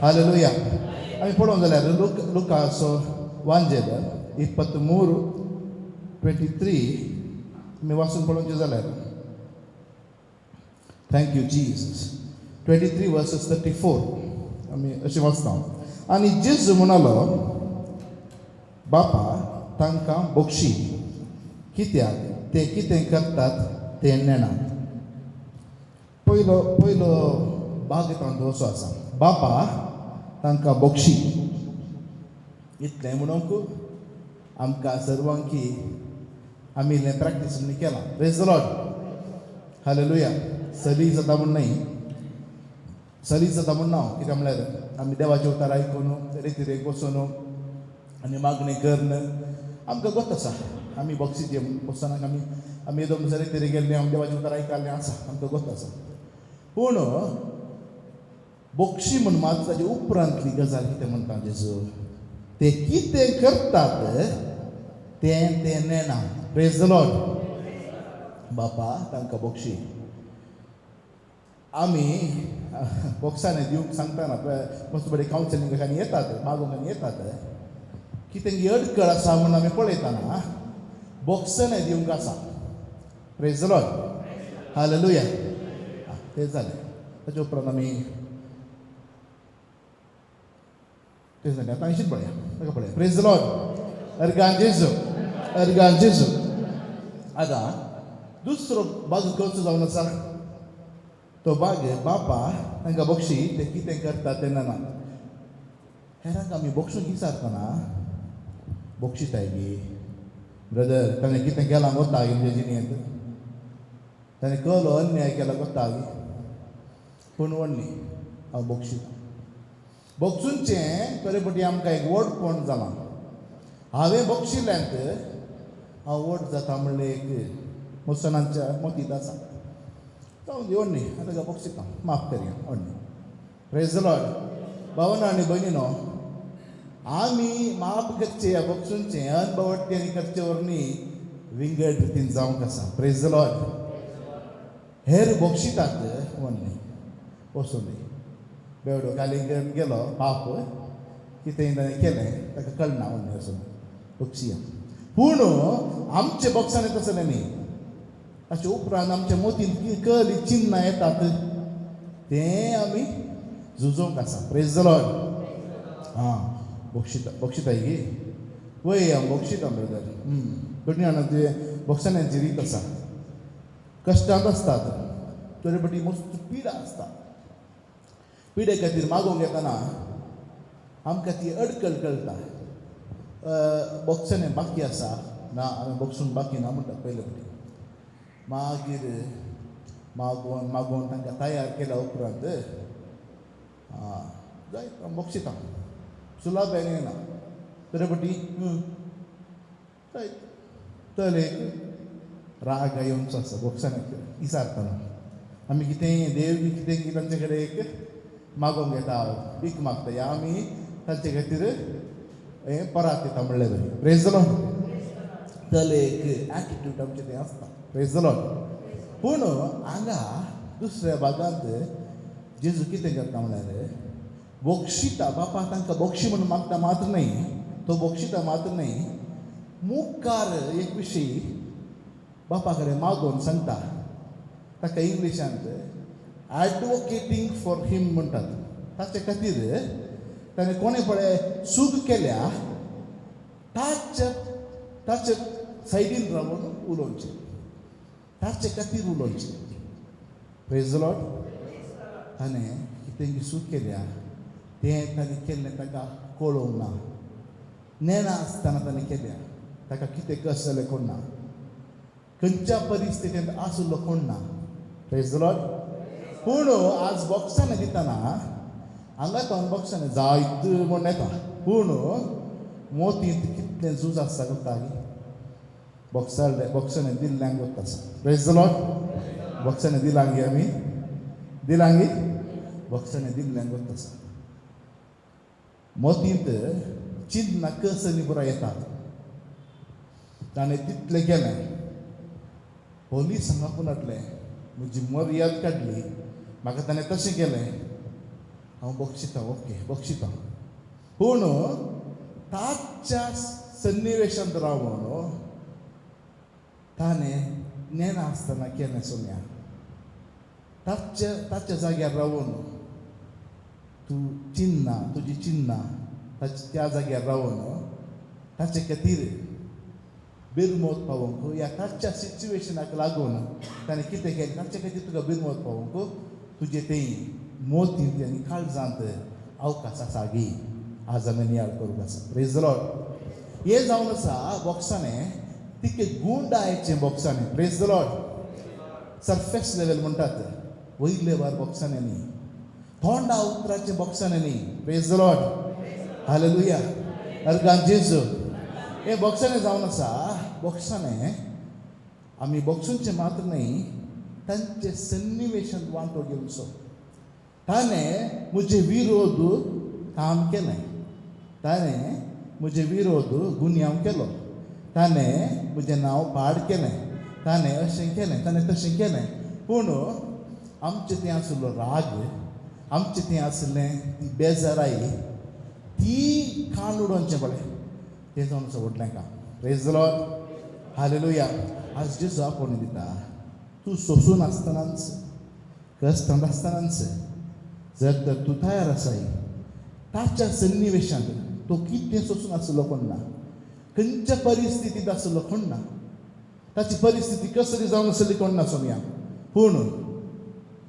Hallelujah. आम्ही पळोवंक जाल्यार लुकाचो वांजेल 23:23 आमी वाचून पळोवचें जाल्यार थँक यू जीसस 23:34 आमी अशें वाचता. आनी जेजू म्हणालो, बापा तांकां बक्षी, कित्याक ते कितें करतात ते नेणात. पयलो भाग तांचो असो आसा, बापा तांकां बक्षी. इतलें म्हणूंक आमकां सर्वांकी आमी इल्लें प्रॅक्टीस केलां. Praise the lord. हालेलुया. सली जाता म्हण न्हय, सली जाता म्हण ना. कित्याक म्हळ्यार आमी देवाचें उतार आयकून रेतीरेक बसून आनी मागणी करून आमकां गोत आसा आमी बक्षी दिवंक बसनाक. आमी दोन दिसा रेतीरेक गेल्लीं, आमी देवाचें उतार आयकल्लें आसा, आमकां गोत आसा. पूण बक्षी म्हण मात ताजे उपरांतली गजाल कितें म्हणटा जेजू, ते कितें करतात ते नेना. Praise the Lord. बापा तांकां बक्षी. आमी बॉक्सांनी दिवंक सांगतना मस्त बरें कावन्सिलिंगाक आनी येतात, मागोवंक आनी येतात. कितें अडखळ आसा म्हूण आमी पळयतना बॉक्सांनी दिवंक आसा. Praise the lord. हालेलुया. तें जालें. ताचे उपरांत आमी तें जालें. आतां इशीत पळया, ताका पळया. Praise the Lord. अर्गान जेजू, अर्गान जेजू. आतां दुसरो भाग खंयचो जावन आसा, तो भाग बापा तांकां बक्षी, ते कितें करतात ते नेनात. हेरांक आमी बक्षूंक विचारतना बक्षिताय गी ब्रदर, ताणें कितें केलां गोता गी तुजे जिणेंत, ताणें कसलो अन्याय केला गोता गी, पूण व्हडली हांव बक्षितां. बक्षूंचें खरेपटी आमकां एक व्हडपण जालां. हांवें बक्षिल्ल्यांत हांव व्हड जाता म्हणलें एक मुसलमानांच्या मतींत आसा. जावं दी व्हडली, आतां बक्षितां माफ करया व्हडली. Praise the Lord. भावना आनी भयणीनो, आमी माफ करचें ह्या बक्षूंचें अनभवटी आनी करचे वरवीं विंगड रितीन जावंक आसा. Praise the lord. हेर बक्षितात व्हडली वचून दी. बेवडो कालींग गेलो पाप, कितें ताणें केलें ताका कळना व्हडलें वचून बक्षी. पूण आमचे बॉक्सान तसलें न्ही. ताचे उपरांत आमच्या मोतीन कसलीं चिन्नां येतात तें आमी झुजोवंक आसा. Praise the Lord. हां, बक्षिताय गी वय हांव बक्षितां ब्रदर. कोणी जाणां तुजे बक्षांची रीत आसा, कश्टांत आसतात, तरेपटी मस्त पिडा आसता. पिडे खातीर मागोवंक येतना आमकां ती अडकळ कळटा. बक्षांनी बाकी आसा ना, हांवें बक्षूंक बाकी ना म्हणटा पयले फावटी. मागीर मागोवन तांकां तयार केल्या उपरांत जाय बक्षितां सुलाब येना. तरेपटी तर एक राग येवंचो आसा बक्षांनी विचारतना. आमी कितें देव बी कितें तांचे कडेन एक मागोवंक येता, भीक मागता, आमी तांचे खातीर हें परात येता म्हणलें बरें. Praise the Lord. जाल्यार एक एटिट्यूड आमचें तें आसता. Praise the Lord. पूण हांगा दुसऱ्या भागांत जेजू कितें करता म्हळ्यार बक्षिता. बापा तांकां बक्षी म्हणून मागता मात्र न्हय, तो बक्षिता मात्र न्हय, मुखार एक विशयी बापा कडेन मागोवन सांगता. ताका इंग्लिशांत एडवोकेटींग फॉर हीम म्हणटात. ताचे खातीर ताणें कोणें पळय चूक केल्या ताचे सायडीन रावन उलोवचें, ताचे खातीर उलोवचें. Praise the Lord. ताणें कितें चूक केल्या तें ताणें केल्लें ताका कळोवंक ना. नेना आसतना ताणें केल्या, ताका कितें कशें जालें कोण ना, खंयच्या परिस्थितींत आसलो कोण ना. Praise the Lord. पूण आज बॉक्सांनी दितना हांगा तो बॉक्सांनी जायत म्हण येता, पूण मोतींत कितलें झूज आसता गोता गी बॉक्सांनी दिल्ल्यांक गोत आसा. Praise the lord. बॉक्सांनी दिलांगी आमी दिलांगी बॉक्सांनी दिल्ल्यांक गोत आसा. मोतींत चिन्नां कसली पुराय येतात. ताणें तितलें केलें, पोलीस हांगा पुनटलें, म्हजी मर्याद काडली, म्हाका ताणें तशें केलें. हांव बक्षितां ओके बक्षितां पूण ताच्या सन्निवेशांत रावन ताणें नेना आसतना केलें सोम्या ताच्या जाग्यार रावन तूं चिन्ना तुजी चिन्ना त्या जाग्यार रावन ताचे खातीर बिरमोत पावोवंक या ताच्या सिच्युएशनाक लागून ताणें कितें केलें ताचे खातीर तुका बिरमोत पावोवंक तुजे तें मोतींत आनी काळजांत अवकाश आसा गी आज आमी नियाळ करूंक आसा प्रेज द लॉर्ड हें जावन आसा बॉक्सांनी तिके गुंडायचे बॉक्सांनी praise the lord surface level म्हणटात वयले वार बॉक्सांनी न्ही थोंडा उतराचे बॉक्सांनी न्ही प्रेज द लॉर्ड हालेलुया अर्गान जेजू हे बॉक्सांनी जावन आसा बॉक्सांनी आमी बॉक्सूंचे मात्र न्ही तांचे सन्निवेशांत वांटो घेवचो ताणें म्हजे विरोध काम केलें ताणें म्हजे विरोध गुन्यांव केलो ताणें म्हजें नांव पाड केलें ताणें अशें केलें ताणें तशें केलें पूण आमचें तें आसलो राग आमचें तें आसलें ती बेजाराई ती कान उडोवचें पडलें तें जावन आसा व्हडलें काम प्रेज द लॉर्ड हालेलुया आज जेजू आपोवन दिता तूं सोंसून आसतनाच कश्टांत आसतनाच जर तर तूं तयार आसाय ताच्या सन्निवेशांत तो कितें सोंसून आसलो कोण ना खंयच्या परिस्थितींत आसलो कोण ना ताची परिस्थिती कसली जावन आसली कोण ना सोम्या पूण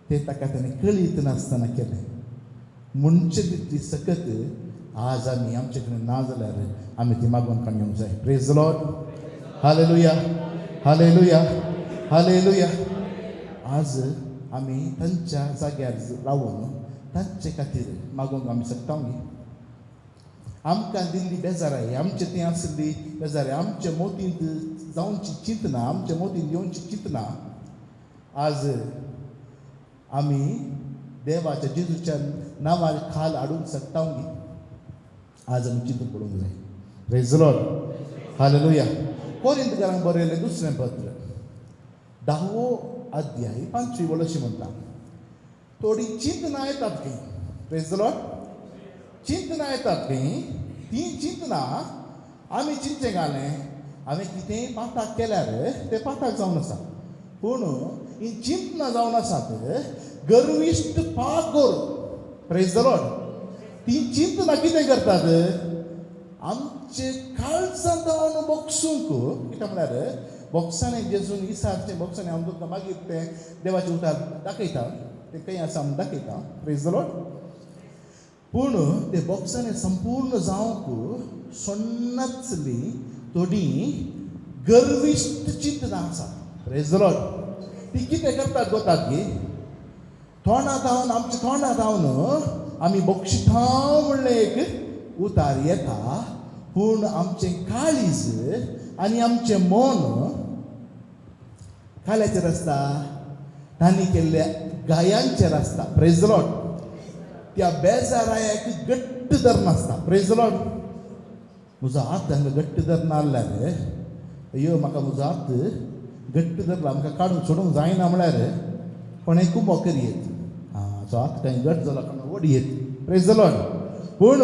तें ताका ताणें कळीत नासतना केलें म्हणचे तितली सकत आज आमी आमचे कडेन ना जाल्यार आमी ती मागून काडूंक जाय praise the lord hallelujah hallelujah hallelujah आज आमी तांच्या जाग्यार रावून तांचे खातीर मागूंक आमी शकता न्ही आमकां दिल्ली बेजाराय आमचें तें आसली बेजाराय आमच्या मोतींत जावची चिंतना आमच्या मोतींत येवची चिंतना आज आमी देवाच्या जेजूच्या नांवार खाल हाडूंक शकता न्ही आज आमी चिंतून पडूंक जाय प्रेज द लॉर्ड हालेलुया कोरिंथकारांक बरयलें दुसरें पत्र 10वो अध्याय 5वी वळ अशी म्हणटा थोडी चिंतना येतात खंय प्रेज द लॉर्ड चिंतना येतात खंय ती चिंतना आमी चिंतचें घालें हांवें कितेंय पाठाक केल्यार तें पाठाक जावन आसा पूण ही चिंतना जावन आसात गर्विश्ट पागोर प्रेज द लॉर्ड ती चिंतना कितें करतात आमचे काळजांत जावन बॉक्सूंक कितें म्हळ्यार बॉक्सांनी जेजून इसारचें बॉक्सांनी हांव तुमकां मागीर तें देवाचें उतार दाखयता तें खंय आसा म्हूण दाखयता प्रेज द लॉर्ड पूण ते बॉक्सांनी संपूर्ण जावंक सोन्नाचली थोडी गर्विश्ट चिंतना आसा प्रेज द लॉर्ड ती कितें करतात गोतात गे तोंडां धांवन आमच्या तोंडां धांवन आमी बक्षितां म्हणलें एक उतार येता पूण आमचें काळीज आनी आमचें मन काल्याचेर आसता तांणी केल्ल्या गायांचेर आसता प्रेज द लॉर्ड त्या बेजारायाक घट्ट धरनासता प्रेज द लॉर्ड म्हजो हात हांगा घट्ट धरना जाल्यार अयो म्हाका म्हजो हात घट्ट धरला म्हाका काडून सोडूंक जायना म्हळ्यार कोणें कुंबो करयेत हाचो हात खंय घट्ट जाला कोण वडयेत प्रेज द लॉर्ड पूण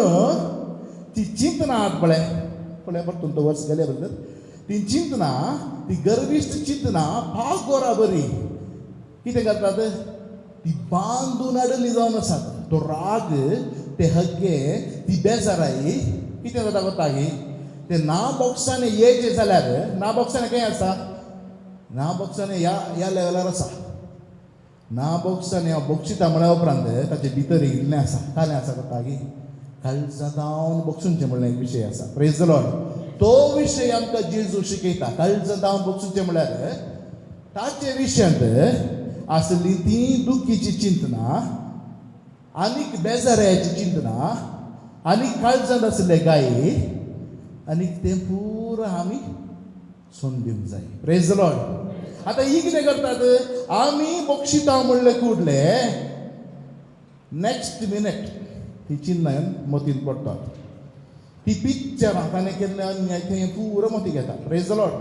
ती चिंतना आत पळय परतून तो वर्स गेले बद्दल ती चिंतना ती गर्विश्ट चिंतना पागोरा बरी कितें करतात ती बांदून हाडली जावन आसात तो राग ते हग्गे ती बेजाराई कितें जाता कोता ही ते ना बॉक्सांनी येयचे जाल्यार ना बॉक्सांनी खंय आसा ना बॉक्सांनी ह्या लेवलार आसा ना बॉक्सांनी हांव बक्षिता म्हळ्या उपरांत ताचे भितर इल्लें आसा कालें आसा कोता की काळजां धांवन बक्षूंचें म्हणलें एक विशय आसा प्रेज द लॉर्ड तो विशय आमकां जेजू शिकयता काळजां धांवन बक्षूंचें म्हळ्यार ताचे विशयांत आसली ती दुखीची चिंतना आनीक बेजारायाची चिंतना आनीक काळजांत आसले गायी आनीक तें पुरो आमी सोडून दिवंक जाय प्रेज द लॉर्ड आतां ही कितें करतात आमी बक्षितां म्हणलें कुडले नेक्स्ट मिनिट ती चिन्नां मोतीन पडटात ती पिक्चरां ताणें केल्ले अन्याय थंय पुरो मोती घेता प्रेज द लॉर्ड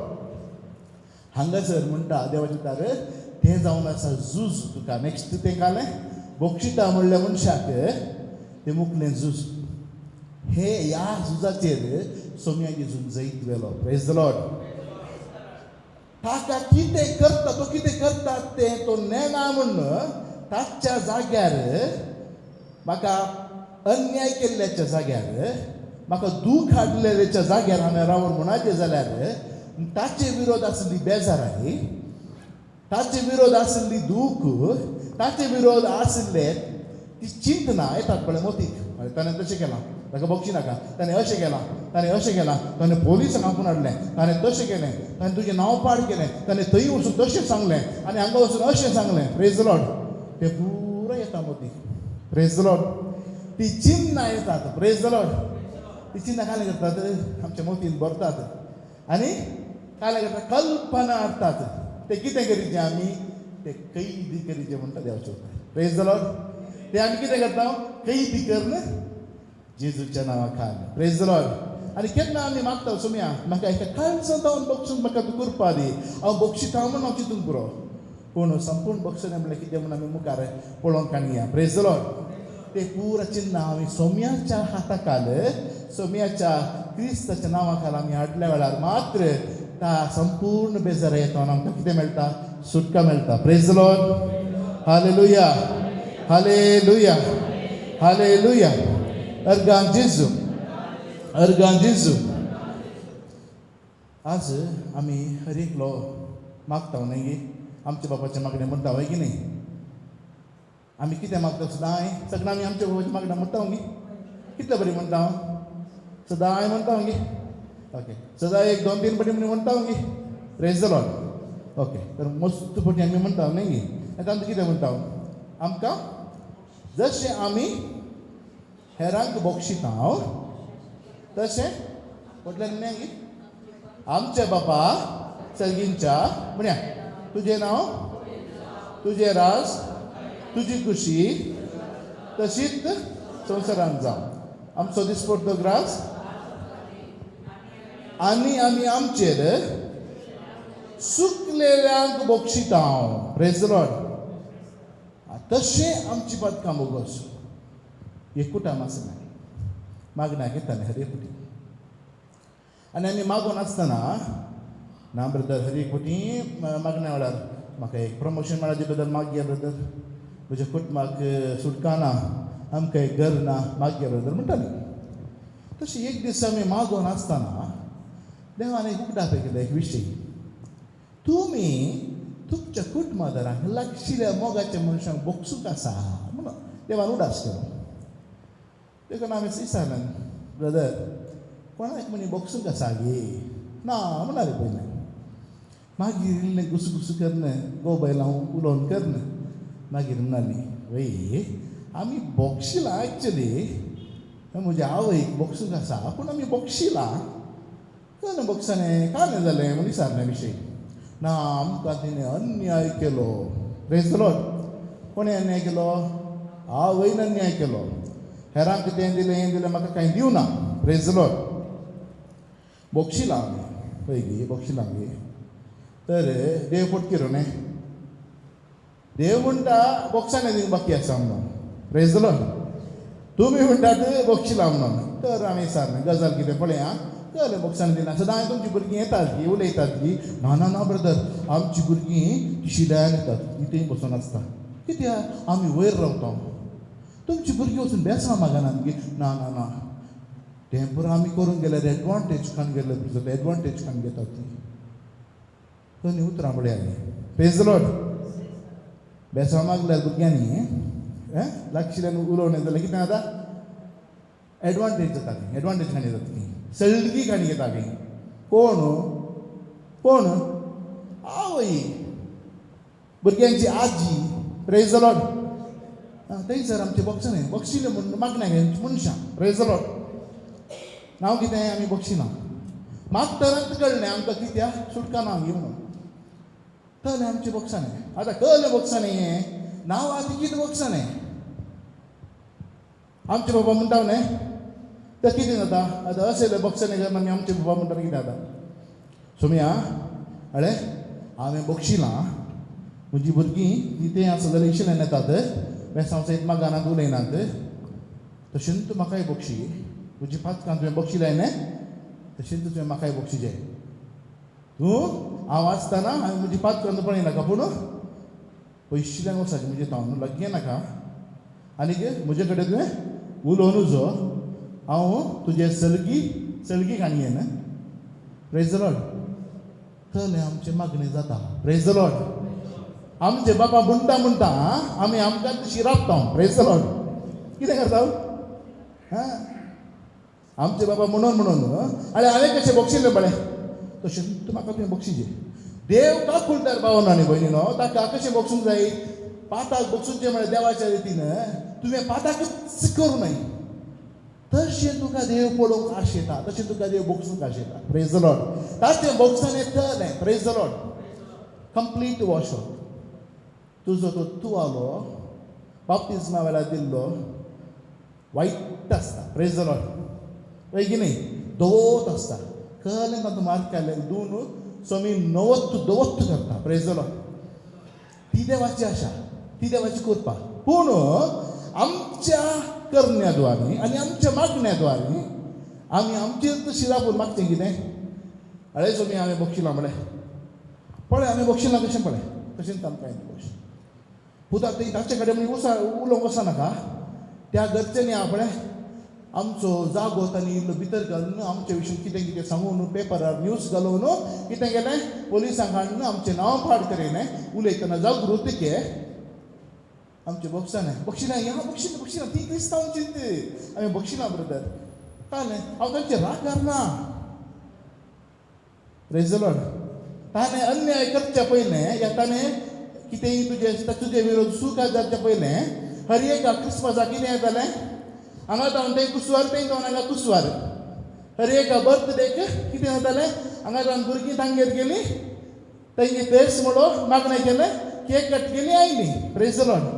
हांगासर म्हणटा देवाचें उतार तें जावन आसा झूज तुका नेक्स्ट तें कालें बक्षितां म्हणल्या मनशाक ते मुखलें झूज हे ह्या झुजाचेर सोम्याची झूज जैत वेलो. Praise the Lord. ताका कितें करता तो कितें करता तें तो नेना म्हणून ताच्या जाग्यार म्हाका अन्याय केल्ल्याच्या जाग्यार म्हाका दूख हाडलेल्याच्या जाग्यार हांवें रावून म्हणचे जाल्यार ताचे विरोध आसली बेजाराई, ताचे विरोध आसली दूख, ताचे विरोध आसले ती चिंतना येतात पळय मोतीक. ताणें तशें केलां, ताका बक्षी नाका, ताणें अशें केलां, ताणें अशें केलां, ताणें पोलिसांक आपूण हाडलें, ताणें तशें केलें, ताणें तुजें नांव पाड केलें, ताणें थंय वचून तशें सांगलें आनी हांगा वचून अशें सांगलें. Praise the Lord. ते पुरो येता मोतीक. Praise the Lord. ती चिन्नां येतात. Praise the Lord. ती चिन्नां काले करतात आमच्या मोतीन भरतात आनी काले करतात कल्पना हाडटात. ते कितें करीचें आमी ते कैदी करीचें म्हणटा देवाचें. Praise the Lord. ते आमी कितें करता कैदी करन जेजूच्या नांवा खाल. Praise the Lord. आनी केन्ना आमी मागता सुम्या म्हाका एका काळजां जावन बक्षून म्हाका तूं करपा दी, हांव बक्षिता म्हणून हांव चिंतूंक पुरो. पूण संपूर्ण बक्षलें म्हणल्यार कितें म्हणून आमी मुखार पळोवंक काणया. Praise the Lord. ते पुरा चिन्ह आमी सोम्याच्या हाताखाल, सोम्याच्या क्रिस्ताच्या नांवा खाल आमी हाडल्या वेळार मात्र ता संपूर्ण बेजार येता आनी आमकां कितें मेळटा सुटका मेळटा. Praise the lord. Hallelujah, hallelujah, hallelujah. अर्गान जेजू, अर्गान जेजू. आज आमी हर एकलो मागता न्ही गे आमच्या बापाचें मागणें म्हणटा वय की न्ही. आमी कितें मागता सदांय सगळें आमी आमच्या बापाचें मागणें म्हणटा गे. कितलें बरी म्हणटा सदांय म्हणटा गे. ओके. सदांय एक 2-3 फावटी म्हणटा गे. Praise the lord. ओके. तर मस्त फावटी आमी म्हणटा न्ही गे. आतां आमकां कितें म्हणटा आमकां जशें आमी हेरांक बक्षिता तशें म्हटल्यार न्ही गे आमचे बापा सर्गींच्या म्हणया तुजें नांव, तुजें राज, तुजी खुशी तशीच संवसारांत जावं. आमचो दिसपट्टो ग्रास आनी आमी आमचेर सुकलेल्यांक बक्षिता. Praise the lord. तशें आमची पातकां बोगोस एकूटान आसना मागण्याक येतालें हर एक फावटी. आनी आमी मागून आसतना ना ब्रदर हर एक फावटी मागण्या वेळार म्हाका एक प्रमोशन मेळ्ळां जे बद्दल मागया ब्रदर, म्हज्या कुटुंबाक सुटका ना, आमकां एक घर ना, मागया ब्रदर म्हणटाली. तशें एक दीस आमी मागून आसतना देवान एक उगडास केलो एक विशय. तुमी तुमच्या कुटुंबादारांक लागशिल्ल्या मोगाच्या मनशांक बक्षूंक आसा म्हणून देवान उडास केलो. देखून हांवें विचारलें ब्रदर कोणाक म्हणी बक्षूंक आसा गे ना म्हणाले पयलें. मागीर इल्लें गुसगुसू करन गोबायल हांव उलोवन करन मागीर म्हणाली वय आमी बक्षिलां एक्चुली म्हज्या आवयक बक्षूंक आसा पूण आमी बक्षिलां कोणें बक्षालें कालें जालें म्हूण विचारलें विशय. ना आमकां तिणें अन्याय केलो. Praise the Lord. कोणें अन्याय केलो? आवयन अन्याय केलो. हेरांक कितें दिलें म्हाका कांय दिवना. Praise the lord. बक्षिलां आमी पळय गे बक्षिलां गे. तर देव पोटकिरो न्ही देव म्हणटा बक्षांनी दिवंक बाकी आसा म्हणून. Praise the Lord. तुमी म्हणटात बक्षिलां म्हणून. तर हांवें विचारलें गजाल कितें पळय आं कळ्ळें बक्षांनी दिना. सदां तुमचीं भुरगीं येतात गी उलयतात गी ना ना ना ब्रदर आमचीं भुरगीं शिड्यान येतात इथंय बसून आसता कित्याक आमी वयर रावता. तुमचीं भुरगीं वचून बेसां मागनात गी ना ना ना तें पुरो आमी करून गेल्यार एडवांटेज खान गेले तुजो एडवांटेज खान घेतात ती. खंय उतरां पळय. Praise the Lord. बेसां मागल्यार भुरग्यांनी लागशिल्ल्यान उलोवणें जाल्यार कितें जाता एडवांटेज जाता गी एडवांटेज खाणी जाता ती सळगी खाणी घेता गी. कोण कोण आवय भुरग्यांची आजी. Praise the Lord. थंयसर आमचे बक्षिले बक्षिले म्हण मागण्या मनशां. Praise the Lord. नांव कितें आमी बक्षिना मागतरांत कळ्ळें आमकां कित्याक सुटका ना गी म्हणून. कळ्ळें आमचें बक्षांनी. आतां कळ्ळें बक्षांनी हें नांव आतां कितें बक्षांनी आमचे बाबा म्हणटा न्ही तर कितें जाता. आतां अशें बक्षांनी घेवन आमी आमचे बाबा म्हणटा कितें जाता. सोम्या अळे हांवें बक्षिलां म्हजीं भुरगीं कितें आसा जाल्यार इशिल्ल्यान येतात बेसांव सयत मागानात उलयनात तशें तूं म्हाकाय बक्षी तुजी पातकां तुवें बक्षी लायलें तशें तुवें म्हाकाय बक्षिजें तूं हांव आसतना हांवें म्हजी पातकां पळय नाका पूण पयशिल्ल्यान वचपाचें म्हणजे हांव लग्गे नाका आनीक म्हजे कडेन तुवें उलोवन जो हांव तुजे सलगी काणयेन प्रेज द लॉर्ड तले आमचें मागणें जाता प्रेज द लॉर्ड आमचे बाबा म्हणटा आमी आमकां तशी राबता प्रेज द लॉर्ड कितें करता हां आमचे बाबा म्हणून आनी हांवें कशें बक्षिल्लें पळय तशें तूं म्हाका तुवें बक्षिजें देव का फुलदार भावन आनी भयणीनो ताका कशें बक्षूंक जाय पाताक बक्षूंचें म्हळ्यार देवाच्या रितीन तुवें पाताकच करूं नये तशें तुका देव पळोवंक आशेता तशें तुका देव बक्षूंक आशेता प्रेज द लॉर्ड ताचें बक्षण येतलें praise the Lord complete wash out तुजो तो तुवालो बाप्तिस्मा वेळार दिल्लो वायट आसता प्रेज द लॉर्ड पळय की न्ही दोवोत आसता कळ्ळें तातूंत मार्क केल्लें दोन समी दोवोत्त करता प्रेज द लॉर्ड ती देवाची आशा ती देवाची कृपा पूण आमच्या करण्याद्वारे आनी आमच्या मागण्याद्वारे आमी आमचेर तशी राबून मागचें कितें अळे समी हांवें बक्षिलां पळय हांवें बक्षिलां कशें पळय तशेंच आमकां बक्षी पुता ताचे कडेन उलोवंक वचनाका त्या घरच्यांनी आपणें आमचो जागो तांणी इल्लो भितर घालून आमचे विशीं कितें सांगून पेपरार न्यूज घालून कितें केलें पोलिसांक हाडून आमचें नांव पाड करिलें उलयतना जागृतीके आमचे बक्षिलां ह्या बक्षिलां ती क्रिस्तांवचीच हांवें बक्षिलां ब्रदर कळ्ळें हांव तांचे राग घालना प्रेज द लॉर्ड ताणें अन्याय करचे पयलें ताणें कितेंय तुजे विरोध सुका जावचे पयलें हर एका क्रिस्मसाक कितें येतालें हांगा जावन तें कुसवार तें जावन हांगा कुसवार हर एका बर्थडेक कितें जातालें हांगा जावन भुरगीं तांगेर गेलीं तेंगे पेस म्हणून मागणें केलें केक कट केली आयली प्रेज द लॉर्ड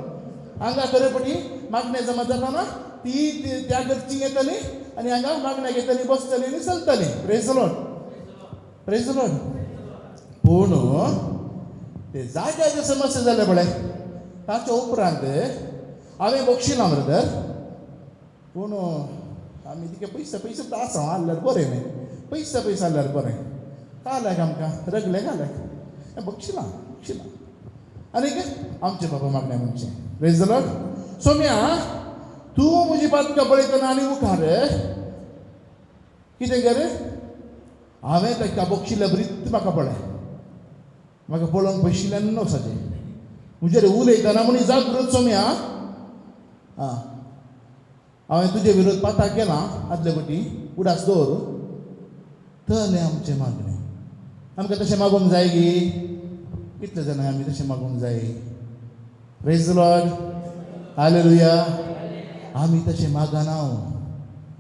हांगा खरेपटी मागणें जमा जाताना ती त्या घरची येतली आनी हांगा मागण्या घेतली बसतली आनी चलतली प्रेज द लॉर्ड पूण ते जाग्याचे समस्या जाले पळय ताच्या उपरांत हांवें बक्षिलां ब्रदर पूण आमी तिका पयशे आसा हाडल्यार बरें न्ही पयशे हाडल्यार बरें काल्याक आमकां रगले काल्याक बक्षिलां आनीक आमचे बाबा मागण्या म्हणचें प्रेज द लॉर्ड सोम्या तूं म्हजी पातकां पळयतना आनी मुखार कितें कर हांवें ताका बक्षिल्ल्या बरीत म्हाका पळय म्हाका पळोवंक पयशिल्ल्यान वचचें म्हजेर उलयतना म्हणी जागृत सोम्या आं हांवें तुजे विरोध पाताक केलां आदले फावटी उडास दवर तलें आमचें मागणें आमकां तशें मागूंक जाय गी कितले जाणांक आमी तशें मागूंक जाय प्रेज द लॉर्ड हालेलुया आमी तशें मागना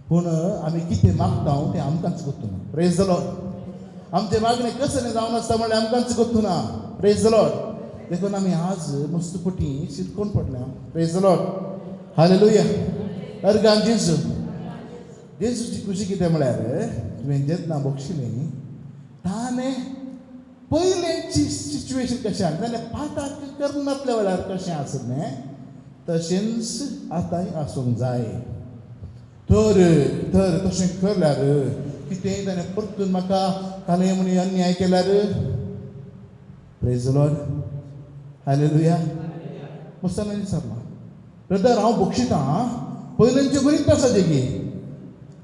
पूण आमी कितें मागता तें आमकांच गोतूना प्रेज द लॉर्ड आमचें मागणें कसलें जावन आसता म्हणल्यार आमकांच गोतूना प्रेज द लॉर्ड देखून आमी आज मस्तपटी शिरकोन पडल्या प्रेज द लॉर्ड हालेलुया अर्गान जेजूची खुशी कितें म्हळ्यार तुवें जेन्ना बक्षिलें ताणें पयलेंची सिच्युएशन कशें आसलें जाल्यार पाताक करनातल्या वेळार कशें आसलें तशेंच आतांय आसूंक जाय तर तशें करल्यार कितेंय ताणें परतून म्हाका काले म्हणी अन्याय केल्यार प्रेज द लॉर्ड हालेलुया मस्तानांनी विचारला ब्रदर हांव बक्षितां पयलेंचे बरीच आसाचें गी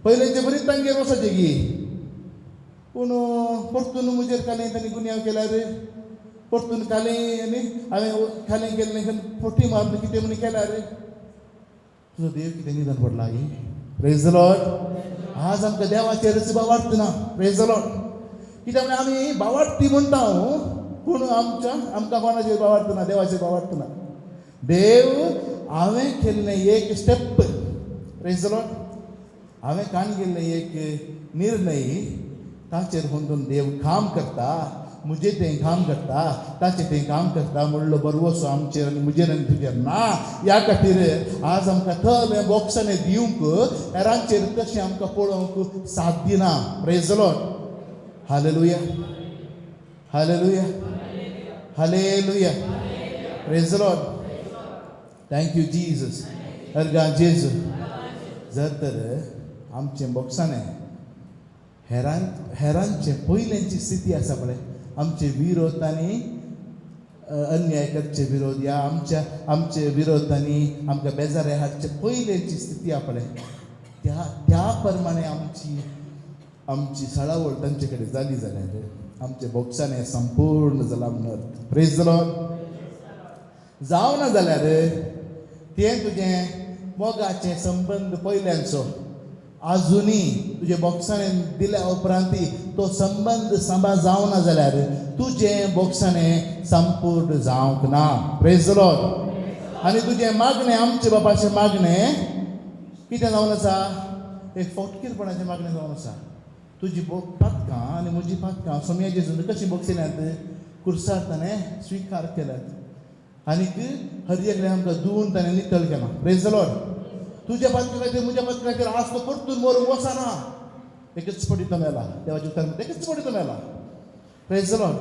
पयलेंचे बरीच तांगेर वचचें गी पूण परतून म्हजेर कालें तांणी गुन्यांव केल्यार परतून कालें आनी हांवें कालें केल्लें फोटी मारून कितें म्हणी केल्यार तुजो देव कितें निधन पडला ही प्रेज द लॉर्ड आज आमकां देवाचेरच भावार्थना प्रेज द लॉर्ड कित्याक म्हळ्यार आमी भावार्थी म्हणटा पूण आमकां कोणाचेर भावार्थना देवाचेर भावार्थना देव हांवें केल्लें एक स्टेप प्रेज द लॉर्ड हांवें काण केल्लें एक निर्णय ताचेर म्हणून देव काम करता मुझे तें काम करता ताचें तें काम करता म्हणलो बरवसो आमचेर आनी मुजेर आनी तुजेर ना ह्या खातीर आज आमकां थळें बॉक्सांनी दिवंक हेरांचेर तशें आमकां पळोवंक साथ दिना praise the lord hallelujah hallelujah hallelujah praise the lord thank you Jesus अर्गा जेजू जर तर आमचे बोक्साने हेरांचे पयल्यांची स्थिती आसा पळय, आमचे विरोध आनी अन्याय करचे विरोध या आमचे विरोधांनी आमकां बेजारे हाडचे पयल्यांची स्थिती आसा पळय, त्या प्रमाणे आमची सळावळ तांचे कडेन जाली जाल्यार आमचे बोक्साने संपूर्ण जाला म्हणत. Praise the Lord. जावना जाल्यार तें तुजें मोगाचें संबंद पयल्यांचो आजुनी तुजे बोक्साने दिल्या उपरांती तो संबंध सांबाळ जावना जाल्यार तुजें बोक्साने संपूर्ण जावंक ना. Praise the Lord. आनी तुजें मागणें आमचे बापाचें मागणें कितें जावन आसा? एक फटकीरपणाचें मागणें जावन आसा. तुजी पातकां आनी म्हजी पातकां सोम्या जेजून कशीं बक्षिल्यांत कुर्सार ताणें स्विकार केल्यात आनीक हर एकलें आमकां धुवन ताणें नितळ केलां. Praise the Lord. तुज्या पातका खातीर म्हज्या पातका खातीर आज तो परतून मरूंक वचना. एकच पटी तो मेला. देवाच्या उतार एकच पटी तो मेला. Praise the Lord.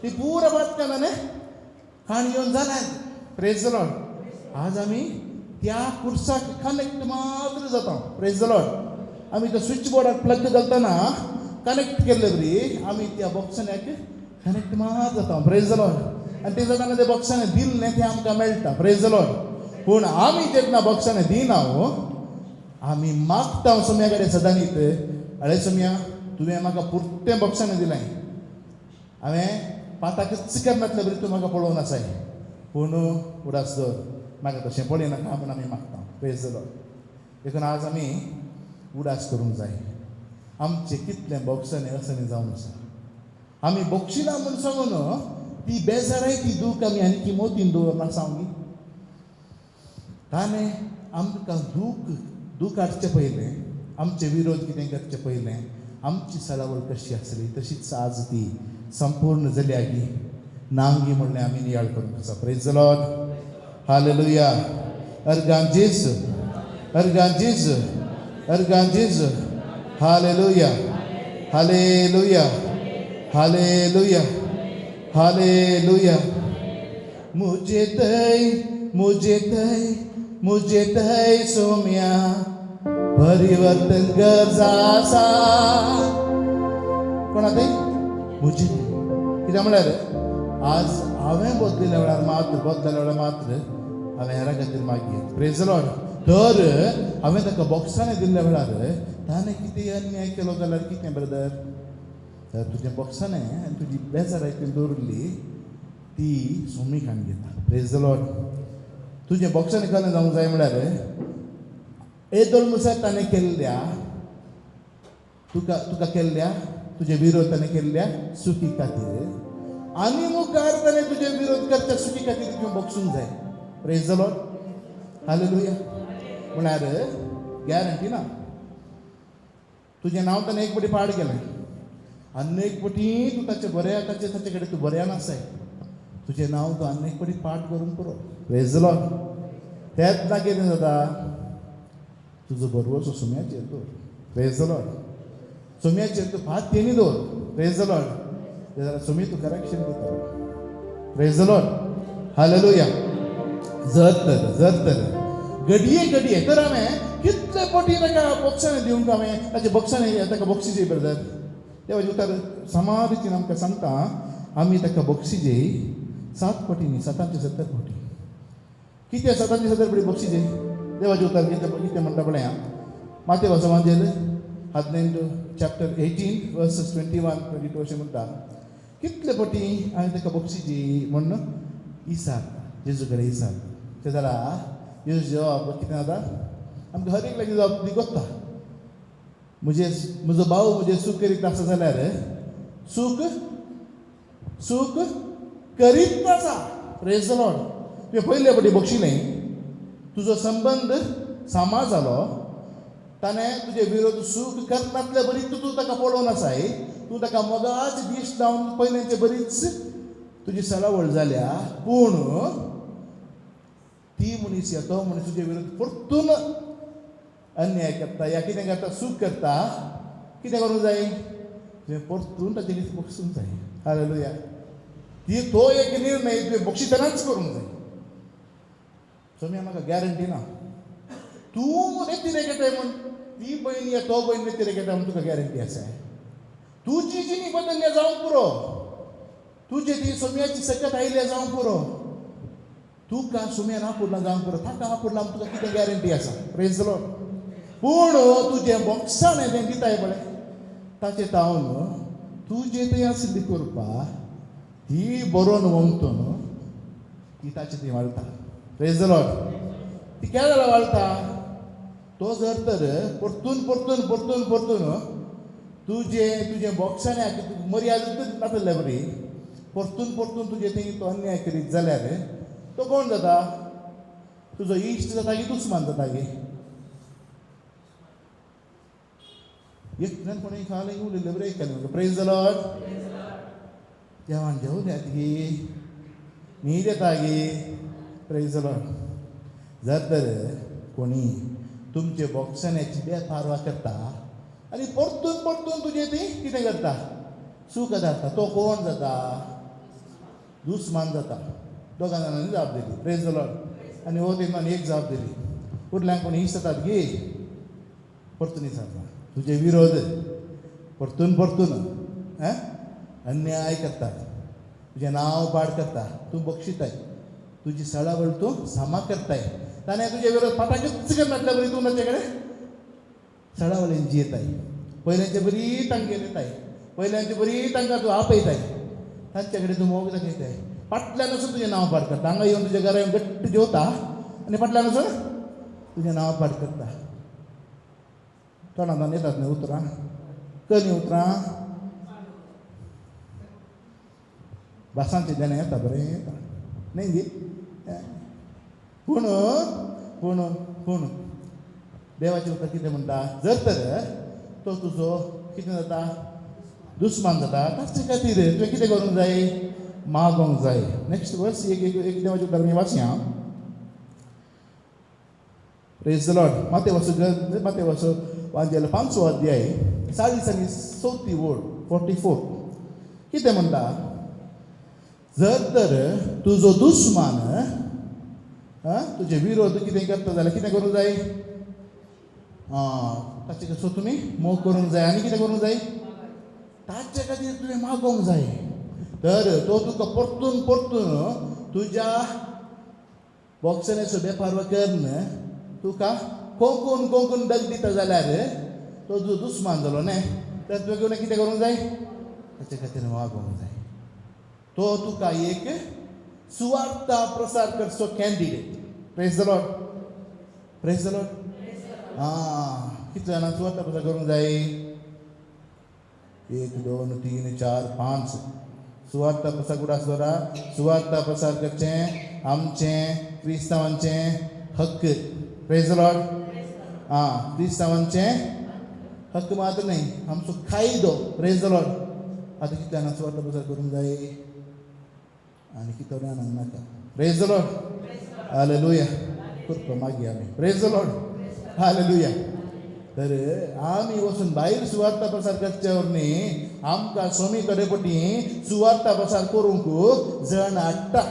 ती पुरा पातकां ताणें खाण येवन जाल्यात. Praise the Lord. आज आमी त्या कुर्साक कनेक्ट मात्र जाता. Praise the Lord. आमी त्या स्विच बोर्डाक प्लग घालतना कनेक्ट केल्ले बरी आमी त्या बॉक्सान्याक कनेक्ट मात्र जाता. Praise the Lord. आनी ते जाताना त्या बॉक्साने दिल्लें तें आमकां मेळटा. Praise the Lord. पूण आमी जेन्ना बॉक्साने दिना आमी मागता सोम्या कडेन सदांच अळे सोम्या तुवें म्हाका पुर्तें बॉक्साने दिलें, हांवें पाताकच करनातले बरी तूं म्हाका पळोवन आसाय, पूण उडास दवर म्हाका तशें पळयनाका म्हूण आमी मागता. Praise the Lord. देखून आज आमी उडास करूंक जाय. आमचे कितले बॉक्साने असनी जावन आसा. आमी बक्षिला म्हूण सांगून ती बेजाराय ती दूख आमी आनी मोतीन दवरना सांगी. ताणें आमकां दूख हाडचे पयलें, आमचे विरोध कितें करचे पयलें आमची सळावळ कशी आसली तशीच आज ती संपूर्ण जाल्यागी नांगी म्हणलें आमी नियाळ करूंक आसा. Praise the lord. हालेलुया. अर्गान जेजू, अर्गान जेजू, अर्गान जेजू. Hallelujah, hallelujah, hallelujah, hallelujah. मुझे तय सोम्या परिवर्तन गरजा आसा. कोण आतां मुझे कित्याक म्हळ्यार आज हांवें बदलिल्ल्या वेळार मात्र हांवें हेरां खातीर मागीर. Praise the Lord. तर हांवें ताका बॉक्साने दिल्ल्या वेळार ताणें कितें अन्याय केलो जाल्यार कितें ब्रदर? तर तुज्या बॉक्साने आनी तुजी बेजार आयकून दवरली ती सोमी खाण घेता. Praise the Lord. तुजे बॉक्साने कशें जावंक जाय म्हळ्यार एदोळमुसार ताणें केल्ल्या तुका केल्ल्या तुजे विरोध ताणें केल्ल्या चुकी खातीर आनी मुखार ताणें तुजे विरोध करच्या चुकी खातीर तुवें बक्षूंक जाय. Praise the lord. हालेलुया. म्हळ्यार गॅरंटी ना. तुजें नांव ताणें एक पटी पाड केलें आनी एक पटी तूं ताचे कडेन तूं बऱ्यान आसाय. तुजें नांव तूं आनी एक पटी पाठ करून पुरो. Praise the Lord. तेच ना कितें जाता तुजो बरवसो सोम्याचेर दवर. Praise the Lord. सोम्याचेर तूं फात तेणी दवर. Praise the Lord. जाल्यार सोमी तूं करेक्शन दिता. Praise the lord. हालेलुया. जर तर घडये तर हांवें कितले पटी ताका बॉक्साने दिवंक हांवें ताचे बॉक्साने ताका बक्षिजे ब्रदर. देवाचे उतार समा रितीन आमकां सांगता आमी ताका बक्षिजे 7 पटींनी 770 पटी. कितें 770 पटी बक्षिजे? देवाचे उतार कितें म्हणटा पळय मातेव समाजेर 18 chapter 18 verses 21-22 अशें म्हणटा कितले पटी हांवें ताका बक्षिजी म्हण इसाक जेजू कडेन इसाक. तें जाल्यार जेजू जवाब कितें जाता आमकां हर एकल्याची जबाब ती कोत्ता. म्हजो भाव म्हजें सूख करीत आसा जाल्यार सूख करीत आसा. Praise the Lord. तुवें पयले पटी बक्षिलें तुजो संबंद सांबाळ जालो ताणें तुजे विरोध सूख करनातले बरी तूं ताका पळोवन आसाय. तूं ताका मोगाच दीश लावन पयलेंचे बरीच तुजी सळावळ जाल्या. पूण ती मनीस या तो मनीस तुजे विरोध परतून अन्याय करता या कितें करता सूख करता. कितें करूंक जाय? तुवें परतून ताचे कितें बक्षूंक जाय. हालेलुया. तो एक निर्णय तुवें बक्षितनाच करूंक जाय. सोम्या म्हाका गॅरंटी ना तूं नेतीरे घेताय म्हण ती बहीण या तो बहीण नेतीरे घेता म्हण तुका गॅरंटी आसा तुजी जिणी बदलल्या जावंक पुरो तुजे ती सोम्याची सकत आयल्या जावंक पुरो तुका सुम्यान आपुरला जावंक पुरो ताका आपुरला तुका कितें गॅरंटी आसा प्रेज द लॉर्ड पूण तुजें बॉक्सान तें दिताय पळय ताचे तावन तुजें तें आसली करपा ती बरोवन वमतून ती ताची ती वाळटा प्रेज द लॉर्ड ती क्या जाला वाळटा तो जर तर परतून परतून परतून परतून तुजें बॉक्सान मर्यादूच नासले बरी परतून परतून तुजें थंय तो अन्याय करीत जाल्यार तो कोण जाता तुजो इश्ट जाता की दुस्मान जाता गे एकट्यान कोणी खाली उलयलें बरें ऐकलें प्रेज द लॉर्ड देवान जेवूं येत गे न्ही देता गे प्रेज द लॉर्ड जर तर कोणी तुमचे बॉक्सान्याची बेपारवा करता आनी परतून परतून तुजें ती कितें करता सूख जाता तो कोण जाता दुस्मान जाता दोगां जाणांनी जाप दिली प्रेज द लॉर्ड आनी हो तेन्ना एक जाप दिली फुडल्यांक कोणी इश्ट जातात गे परतून जाता तुजे विरोध परतून परतून अन्याय करतात तुजें नांव पाड करता तूं बक्षिताय तुजी सळावळ तूं सामा करताय ताणें तुजे विरोध फाटाकच करनातल्या बरी तूं ताचे कडेन सळावळीन जियेताय पयल्यांचे बरी तांगे येताय पयल्यांची बरी तांकां तूं आपयताय तांचे कडेन तूं मोग दाखयताय फाटल्यान वचून तुजें नांव पाड करता हांगा येवन तुज्या घरा येवन गट्ट जेवता आनी फाटल्यान वचून तुजें नांव पाड करता तोंडांतल्यान येतात न्ही उतरां कनी उतरां भासांचे देणें येता बरें येता न्ही गे पूण पूण पूण देवाचें उतर कितें म्हणटा जर तर तो तुजो कितें जाता दुस्मान जाता ताचे खातीर तुवें कितें करूंक जाय मागोंक जाय नेक्स्ट वर्स एक देवाचें उतर आमी वाचया प्रेज द लॉर्ड माते वचो वांजेल 5 अध्याय 40 आनी 34 वोर्ड 44 कितें म्हणटा जर तर तुजो दुस्मान तुजे विरोध कितें करता जाल्यार कितें करूंक जाय ताचे सो तुमी मोग करूंक जाय आनी कितें करूंक जाय ताचे खातीर तुवें मागोंक जाय तर तो तुका परतून परतून तुज्या बॉक्सान्याचो बेपारवा करन तुका कोंकून कोंकून दग दिता जाल्यार तो तुजो दुस्मान जालो न्ही तर तुवें कितें करूंक जाय ताचे खातीर मागोंक जाय तो तुका एक सुवार्ता प्रसार करचो candidate praise the lord praise the Lord कितले जाणांक सुवार्ता प्रसार करूंक जाय 1 2 3 4 5 सुवार्ता प्रसार कुठं आसता सुवार्ता प्रसार करचें आमचें क्रिस्तांवांचें हक्क प्रेज द लॉर्ड क्रिस्तांवांचें हक्क मात्र न्ही आमचो कायदो प्रेज द लॉर्ड आतां कितले जाणांक सुवार्ता प्रसार करूंक जाय आनी कितें जाणांक नाका प्रेज द लॉर्ड हालेलुया करपा मागीर आमी प्रेज द लॉर्ड हालेलुया तर आमी वचून भायर सुवार्ता प्रसार करचे न्ही आमकां स्वामी कडेपटी सुवार्ता प्रसार करूंक जण हाडटा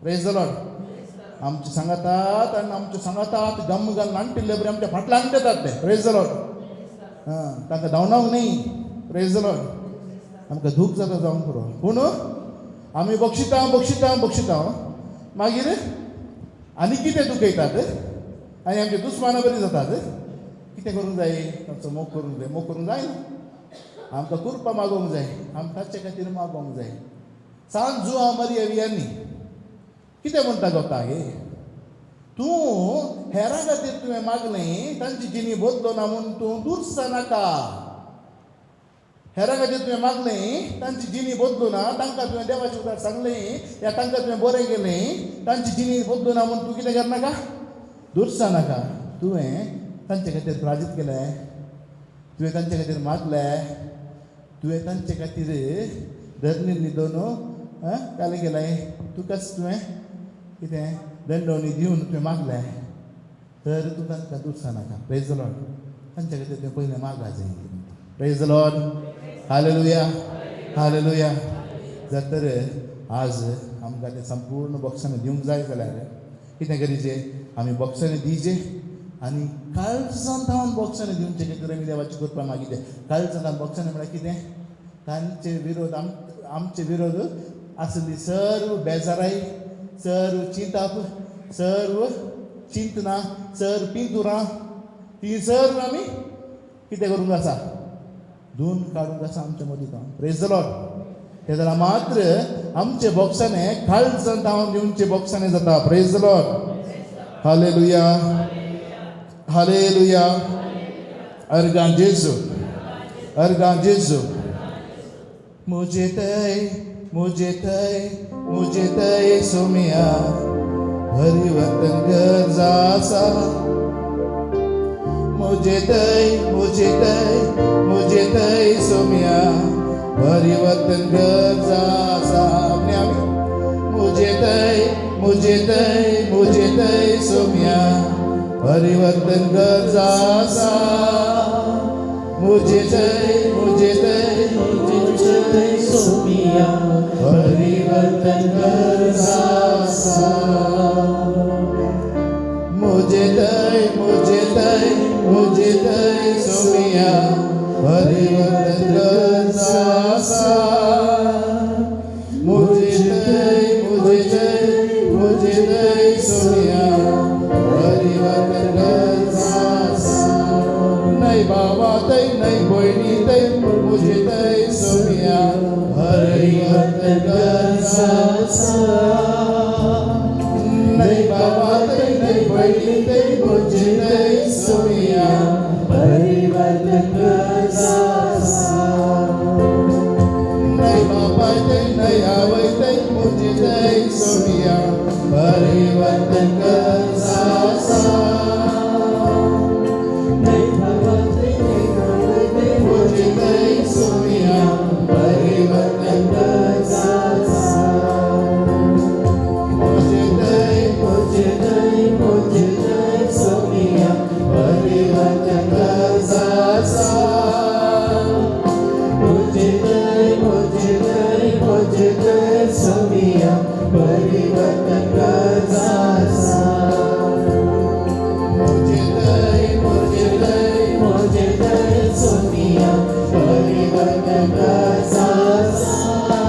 प्रेज द लॉर्ड आमचे सांगातात आनी आमचे सांगातात गम घालून नांटिल्ले बरें आमच्या फाटल्यान येतात ते प्रेज द लॉर्ड तांकां धांवनावंक न्ही प्रेज द लॉर्ड आमकां दूख जाता जावंक पुरो पूण आमी बक्षिता मागीर आनी कितें दुखयतात आनी आमचे दुस्मानां बरीं जातात कितें करूंक जाय तांचो मोग करूंक जाय ना आमकां कुरपा मागोवंक जाय आमकां ताचे खातीर मागोवंक जाय सांज जुआ मारिया वियांनी कितें म्हणटा गोता गे तूं हेरां खातीर तुवें मागलें तांची जिणी बदलो ना म्हूण तूं दुरसा नाका हेरां खातीर तुवें मागलें तांची जिणी बदलू ना तांकां तुवें देवाचें उतर सांगलें या तांकां तुवें बरें केलें तांची जिणी बदलू ना म्हूण तूं कितें करनाका दुरसा नाका तुवें तांचे खातीर प्रार्थीत केलें तुवें तांचे खातीर मागलें तुवें तांचे खातीर धर्नी न्हिदोन कालें केलें तुकाच तुवें कितें दंडवणी दिवन तुवें मागलें तर तूं तांकां दुरसा नाका प्रेज द लॉर्ड तांचे खातीर तुवें पयलें मागा जाय praise the lord hallelujah hallelujah जर तर आज आमकां तें संपूर्ण बॉक्सांनी दिवंक जाय जाल्यार कितें करीचें आमी बॉक्सांनी दिवचें आनी काळजांत हांव बॉक्सांनी दिवचे कितें आमी देवाची कृपा मागिते. काळजांत हांव बॉक्सांनी म्हळ्यार कितें, तांचे विरोध आमचे विरोध आसली सर्व बेजाराई, सर्व चिंताप, सर्व चिंतना, सर्व पिंतुरां, ती सर्व आमी कितें करूंक आसा, धुवन काडूंक आसा आमच्या मदीं. Praise the Lord. ते जाल्यार मात्र आमचे बॉक्साने काळजांत हांव दिवचे बॉक्साने जाता. Praise the lord. Hallelujah, hallelujah. अर्गां जेजू, अर्गां जेजू. मुझे तय सोमिया भरी वतन गरजा आसा. मुझे तय सोमिया भरी वतन गरजा आसा. मुझे तय सोमिया भरी वतन गरजा आसा. मुझे तय सोमिया भरी वतन गरजा आसा. मुझे तय सोमिया भरी वतन गरजा आसा. मुझे तय सोमिया भरी वतन गरजा आसा. नहीं बाबा तय, नहीं भयणी तय, मुझे तय सोमिया भरी वतन गरजा आसा. नहीं बाबा तय, नहीं भयणी तय, मुझे तय सोमिया भरी वतन गरजा आसा. नहीं बाबा तय, नहीं आवय तय, मुझे तय सोमिया भरी वतन गरजा आसा. नहीं बाबा तय, नहीं आवय तय, मुझे तय सोमिया भरी वतन गरजा आसा. मुझे तय सोमिया भरी वतन गरजा आसा. मुझे तय सोमिया भरी वतन गरजा आसा. मुझे तय सोमिया भरी वतन गरजा आसा.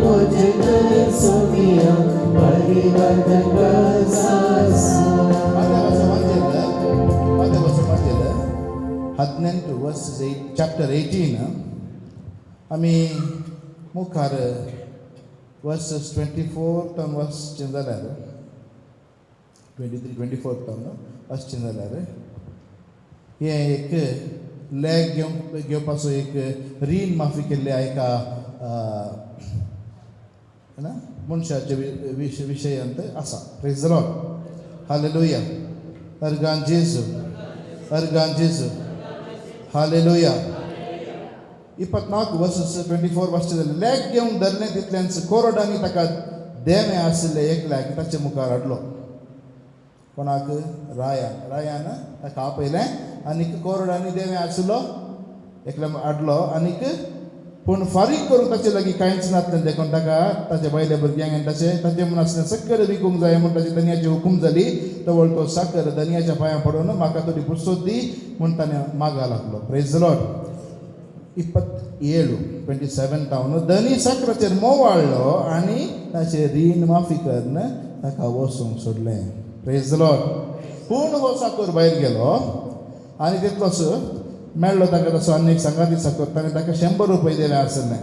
मुझे तय सोमिया भरी वतन गरजा आसा. 18 verses 8, chapter 18. आमी मुखार verses 24 to वचचें जाल्यार 23-24 to वचचें जाल्यार हे एक लॅग घेवपाचो एक रीण माफी केल्ले एका मनशाचे विशयांत आसा. Praise the lord. हालेलुया. अर्गां जेजू, अर्गां जेजू. हालेलुया. 24 वर्स 24 वर्साचे जाले. लॅग घेवन धरलें तितल्यान कोरडांनी ताका देवे आशिल्ले एकल्याक ताचे मुखार हाडलो. कोणाक? रायान ताका आपयलें आनीक कोरडांनी देवे आशिल्लो एकल्या हाडलो. आनीक पूण फारीक करून ताचे लागीं कांयच नासलें देखून ताका ताच्या बायल्या भुरग्यांक आनी ताचें म्हूण आसलें सकयल विकूंक जाय म्हूण ताची धन्याची हुकूम जाली. तवळ तो साकर धन्याच्या पांयां पडून म्हाका थोडी पुरसोत दी म्हूण ताणें मागा लागलो. Praise the Lord. 27 टावन धनी साकराचेर मोव वाडलो आनी ताचें रीण माफी करून ताका वचूंक सोडलें. Praise the Lord. पूण हो साकर भायर गेलो आनी तितलोच मेळ्ळो ताका तसो आनी एक सांगाती साकर. ताणें ताका 100 रुपया दिले आसले.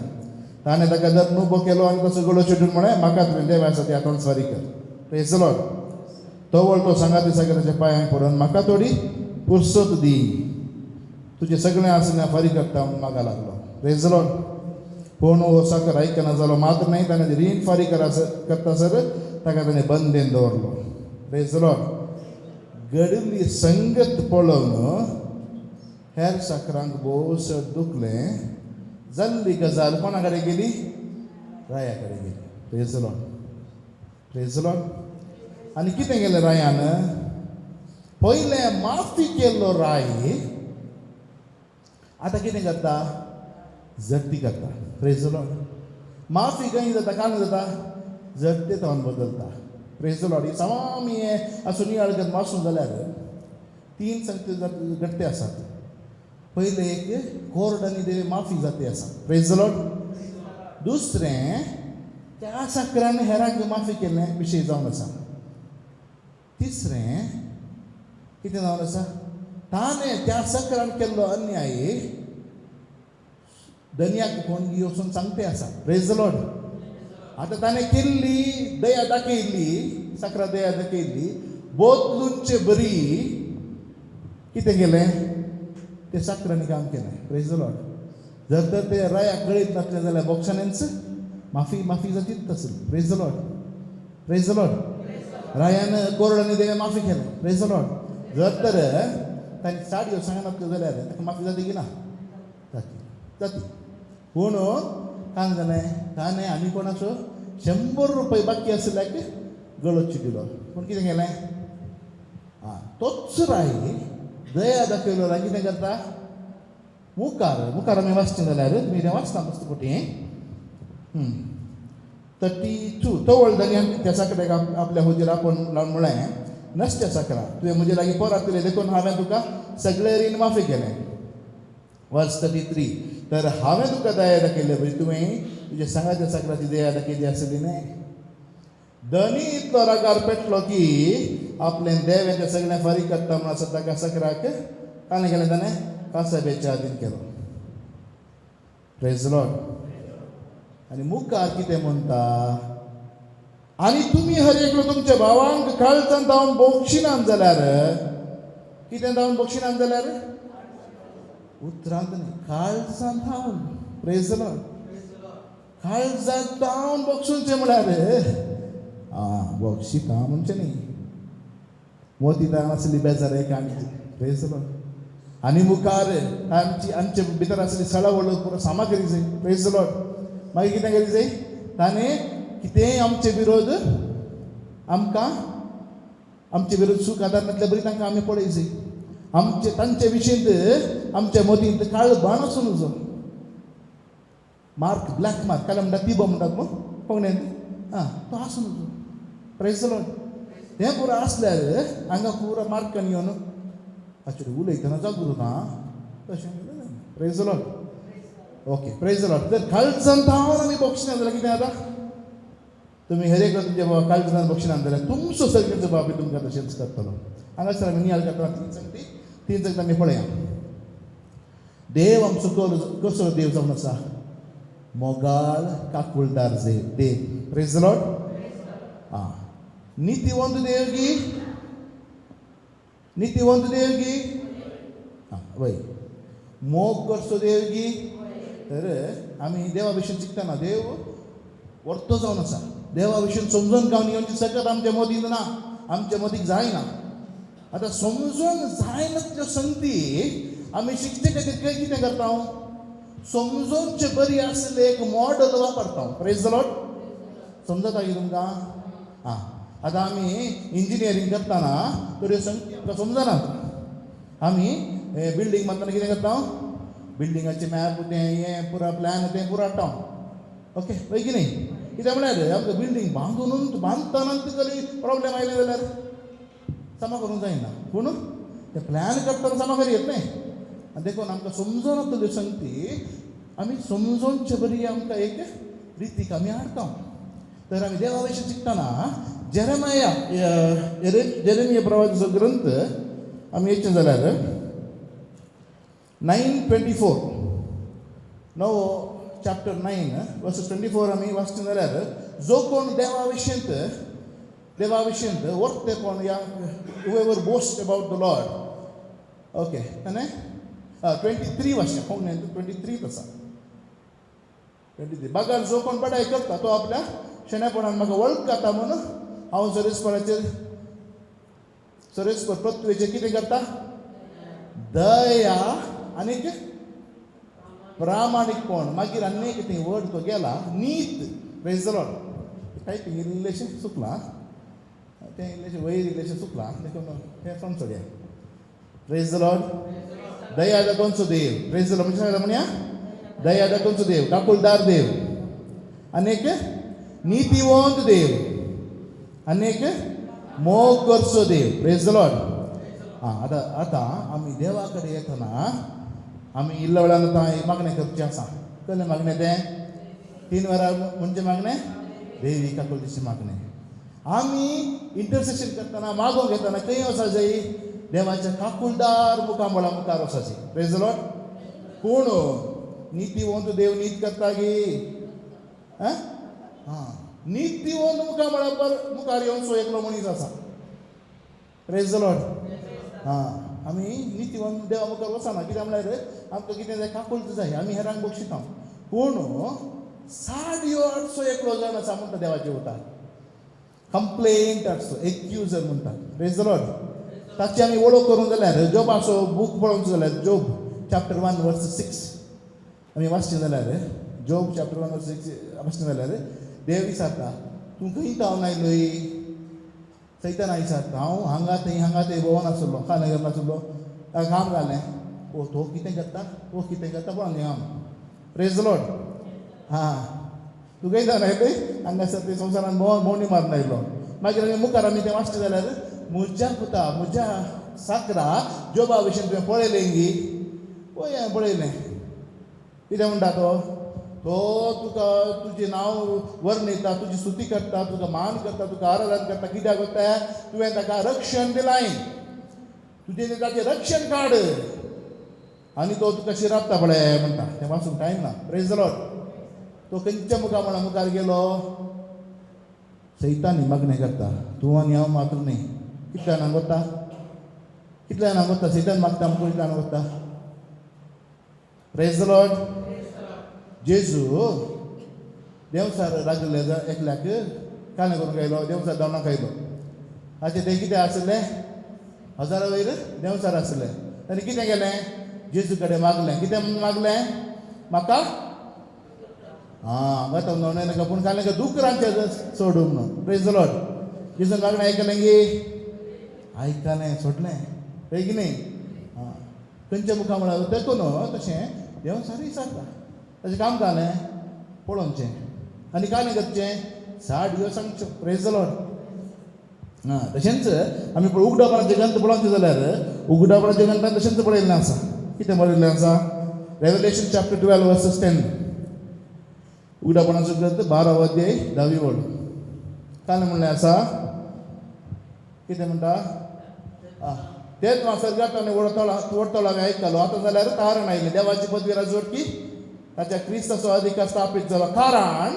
ताणें ताका धरून उबो केलो आनी तसो गळो चिडून म्हळें म्हाका तुवें देव आसा ती आतां फारीक कर. Praise the Lord. तवळ तो सांगाती साकराच्या पांयां पडून म्हाका थोडी पुरसोत दी, तुजें सगळें आसलें फारीक करता म्हूण मागा लागलो. Praise the Lord. पूण हो साकर आयकना जालो. मात्र न्ही ताणें रीण फारीक करता सर ताका ताणें बंदेन दवरलो. Praise the Lord. घडिल्ली संगत पळोवन हेर साकरांक भोव चड दुखलें. जाल्ली गजाल कोणा कडेन गेली? राया कडेन गेली. Praise the lord. Praise the Lord. आनी कितें केलें रायान? पयलें माफी केल्लो राय आतां कितें करता? झट्टी करता. Praise the lord. माफी खंय जाता? कान जाता? झट्टी थावन बदलता. Praise the lord. ही सवामी असो नियाळगत मासून जाल्यार 3 संगती घडटे आसात. पहिले एक कोर्ड आनी देव माफी जाते आसा. Praise the Lord. दुसरें त्या साकरान हेरांक माफी केल्ले विशय जावन आसा. तिसरें कितें जावन आसा, ताणें त्या साकरान केल्लो अन्याय दनयाक फोन वचून सांगते आसा. Praise the Lord. आतां ताणें केल्ली दया दाखयली, साकरा दया दाखयली, बोदलूनचे बरी कितें केलें ते साकरांनी काम केलें. Praise the lord. जर तर ते रायाक कळीत नासलें जाल्यार बोक्षांनीच माफी जातीच आसली. Praise the lord. Praise the lord. रायान कोरडांनी देवे माफी केलें. Praise the lord. जर तर तांणी साडयो सांगनासल्यो जाल्यार ताका माफी जाती की ना? जाती. पूण काय जालें, ताणें आनी कोणाचो 100 रुपया बाकी आसल्याक गळोची दिलो. पूण कितें केलें, तोच राय दया दाखयलो राय कितें करता, मुखार आमी वाचचें जाल्यार तुमी तें वाचता मस्त पोटी 32 तो वळदनी त्या साकऱ्याक आपल्या हुजीर आपोवन लावन म्हळें, नसत्या साकरा तुवें म्हजे लागीं पोरांतलें देखून हांवें तुका सगळे रीण माफी केलें. वर्स 33. तर हांवें तुका दया दाखयली म्हणजे तुवें तुज्या सांगाच्या साकराची दया दाखयली आसली न्हय. धनी इतलो रागार पेटलो की आपलें देवें सगळें फारीक करता म्हूण आसा ताका साकराक काणें केलें, ताणें कासाब्याच्या हातीन केलो. Praise the Lord. आनी मुखार कितें म्हणटा, आनी तुमी हर एकलो तुमच्या भावांक काळजांत धांवन बोक्षिनात जाल्यार, कितें धांवन बोक्षिनात जाल्यार, उतरांत न्ही, काळजांत धांवन. Praise the Lord. काळजांत धांवन बोक्षुचें म्हळ्यार बोक्षिता म्हणचें न्ही, मोती धांवन आसली बेजार एक आनी. Praise the Lord. आनी मुखार आमचे भितर आसली सळावळ पुरो सामाग्री जाय. Praise the Lord. मागीर कितें केलें जाय, ताणें कितेंय आमचे विरोध आमचे विरोध सूख आदार नासल्या बरी तांकां आमी पळय जाय. तांचे विशींत आमच्या मोदींत काळ बाण आसूं नजो, मार्क ब्लॅक मार्क काल म्हणटात तिबो म्हणटात न्हू कोंकणीन, तो आसूं नजो. Praise the Lord. हें पुरो आसल्यार हांगा पुरो मार्कान येवन एक्चुली उलयतना जागृत तशें. Praise the lord. Okay. Praise the lord. जर काळजांत धांवन आमी बोक्षिना जाल्यार कितें जाता, तुमी हर एक तुमच्या बाबा काळजांत बोक्षिनात जाल्यार तुमचो सगळ्यांचो बाब तुमकां तशेंच करतलो. हांगासर आमी नियाळ करतना 3 संगती आमी पळया. देव आमचो कसो देव जावन आसा, मोगाळ काकुळदार देव. Praise the lord. नितीवंत देव गी वय मोग करचो देव गी. तर आमी देवा विशीं शिकतना देव वर्तो जावन आसा. देवा विशीं समजून गावन येवची सकत आमच्या मदींत ना, आमच्या मदींक जायना. आतां समजून जायनातल्यो संगती आमी शिकचे खातीर कितें करता, समजूनचे बरी आसले एक मॉडल वापरता. Praise the Lord. समजता की तुमकां? आतां आमी इंजिनियरींग करतना तर ह्यो संगती आमकां समजनात. आमी बिल्डींग बांदतना कितें करता, बिल्डिंगाचें मॅप तें हें पुरो प्लॅन तें पुरो हाडटा. ओके वय की न्ही. कित्याक म्हळ्यार आमकां बिल्डींग बांदतनाच जरी प्रॉब्लेम आयले जाल्यार सामा करूंक जायना. पूण ते प्लॅन करतना सामा करी येत न्ही. आनी देखून आमकां समजून येतल्यो संगती आमी समजोनचे बरी आमकां एक रितीक आमी हाडटा. तर आमी देवा विशीं शिकतना जेरेमिया प्रवाचो ग्रंथ आमी येचें जाल्यार 9:24 चॅप्टर 9 वर्स 24 आमी वाचचें जाल्यार जो कोण देवा विशींत वर्ते कोण या whoever boast about the Lord. Okay. ताणें 23 वाचचें. कोंकणीन 23 आसा. 23. बागार जो कोण बडाय करता तो आपल्या शेणेपणान म्हाका वळखता म्हणून हांव सरेस्पर पृथ्वीचेर कितें करता, दया आनी प्रामाणिकपण. मागीर आनी कितें वर्ड तो गेला, नीत. Praise the lord. टायपींग इल्लेशें चुकलां, तें इल्लेशें वयर इल्लेशें चुकलां, देखून तें फ्रॉम सोडया. Praise the lord. दया दाखोवचो देव. Praise the lord. म्हणजे म्हणया दया दाखोवचो देव, काकुळदार देव, आनीक नितीवंत देव. आनी एक मोग करचो देव. Praise the Lord. आतां आतां आमी देवा कडेन येतना आमी इल्ल्या वेळान आतां मागणें करचें आसा. कसलें मागणें तें? 3 वरां म्हणजे मागणें देवी काकुळदेची मागणें. आमी इंटरसेशन करतना मागोवंक घेतना खंय वचाचें? देवाच्या काकुळदार मुखामळा मुखार वचाचें. Praise the Lord. पूण नितीवंत देव नीत करता गे. नितीवंत मुखामळा मुखार येवचो एकलो मनीस आसा. Praise the Lord. आमी नितीवंत देवा मुखार वचना. कित्याक म्हळ्यार आमकां कितें जाय? काकुळद जाय. आमी हेरांक बक्षिता. पूण 7-8 एकलो जाण आसा म्हणटा देवाचे उतार. कंप्लेंट आसतो, एक्युजर म्हणटा. Praise the Lord. ताची आमी वळख करूंक जाल्यार जोबाचो बूक पळोवंक जाल्यार जोब चॅप्टर 1 वर्स 6 आमी वाचचें जाल्यार जोब चॅप्टर 1 वर्स 6 वाचचें जाल्यार देव विचारता, तूं खंय पावन आयलोय? सैतान विचारता, हांव हांगा थंय भोंवून आसलो, खानगर नासलो, काम घालें. तो कितें करता? कितें करता पळोवन घे आम. Praise the Lord. तूं खंय जावन आयलोय? हांगासर ते संवसारान भोंवणी मारून आयलो. मागीर आमी मुखार आमी तें वाचचें जाल्यार म्हज्या पुता म्हज्या साकरा जोबा विशीं तुवें पळयलें गी? पळय हांवें पळयलें. कितें म्हणटा तो तुका तुजें नांव वर्णयता, तुजी स्तुती करता, तुका मान करता, तुका आराधन करता. कित्याक करता? तुवें ताका रक्षण दिलाय. तुजें ताचें रक्षण काड आनी तो तुका शिरापता पळय म्हणटा. तें वाचूंक टायम ना. Praise the Lord. तो खंयच्या मुखार गेलो? सैतानी मागणें करता. तूं आनी हांव मात्र न्ही. कितल्या जाणांक वता? कितल्या जाणांक वता? सैतान मागता म्हणून कितल्या जाणांक वता? Praise the Lord. जेजू देंवचार रागिल्ले एकल्याक काणें करूंक आयलो. देंवचार दोनाक आयलो. ताचें तें कितें आसलें? 1000 वयर देंवचार आसलें. ताणें कितें केलें? जेजू कडेन मागलें. कितें मागलें? म्हाका वता न्हय नाका पूण काणें दूख रांदचें सोडूंक म्हणून. Praise the lord. जेजून मागणें आयकलें गे? आयकलें, सोडलें. पळय की न्ही. खंयच्या मुखामळार तेको न्हय तशें देंवचार विचारता. ताचें काम जालें पळोवचें आनी काणें करचें 60 दिवस सांगच्यो. Praise the Lord. तशेंच आमी उगडापणाचें ग्रंथ पळोवचें जाल्यार उगडापणाचें ग्रंथान तशेंच बरयल्लें आसा. कितें बरयल्लें आसा? Revelation chapter 12 versus 10. उगडापणाचो ग्रंथ 12 अध्याय 10वी वळ. काणें म्हणलें आसा. कितें म्हणटा? तेच सर्गात आनी वडतलो हांवें आयकलो. आतां जाल्यार कारण आयलें. देवाची पदवी राजवटी ताच्या क्रिस्ताचो अधिकार स्थापीत जालो. कारण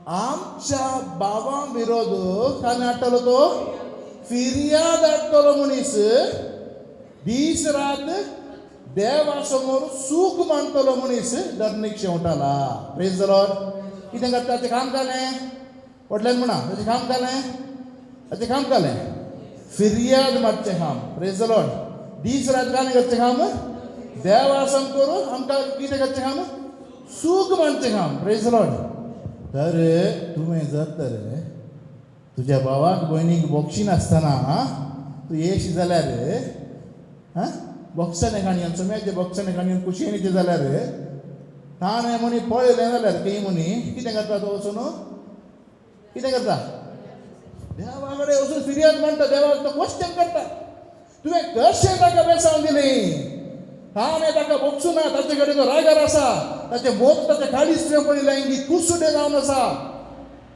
आमच्या बाबा विरोध काणें हाडटलो तो फिर्याद हाडटलो मनीस. दीस रात देवा समोर सूख मांडटलो मनीस धरणीक शेवटाला. Praise the Lord. कितें करता? ताचें काम जालें. व्हडल्यान म्हणा ताचें काम जालें. ताचें काम जालें. फिर्याद मारचें काम. Praise the Lord. दीस रात काणें करचें काम? देवा समोर आमकां कितें करचें काम? सूख मांडचें काम. Praise the Lord. तर तुवें जर तर तुज्या भावाक भयणीक बक्षीन आसतना तूं येशी जाल्यार बक्षाने काणयन सोम्याचे बक्षाने काणयन कुशेन येचे जाल्यार ताणें म्हणी पळयलें जाल्यार खंय म्हणी कितें करता तो वचून? कितें करता? देवा कडेन वचून फिर्याद मांडटा. देवाक तो क्वेश्चन करता. तुवें कशें ताका बेसांव दिलें? ताणें ताका बक्षू ना. ताचे कडेन तो रागार आसा. ताचें मोग ताच्या काळीच तुवें पळयलें की कुसुडें जावन आसा.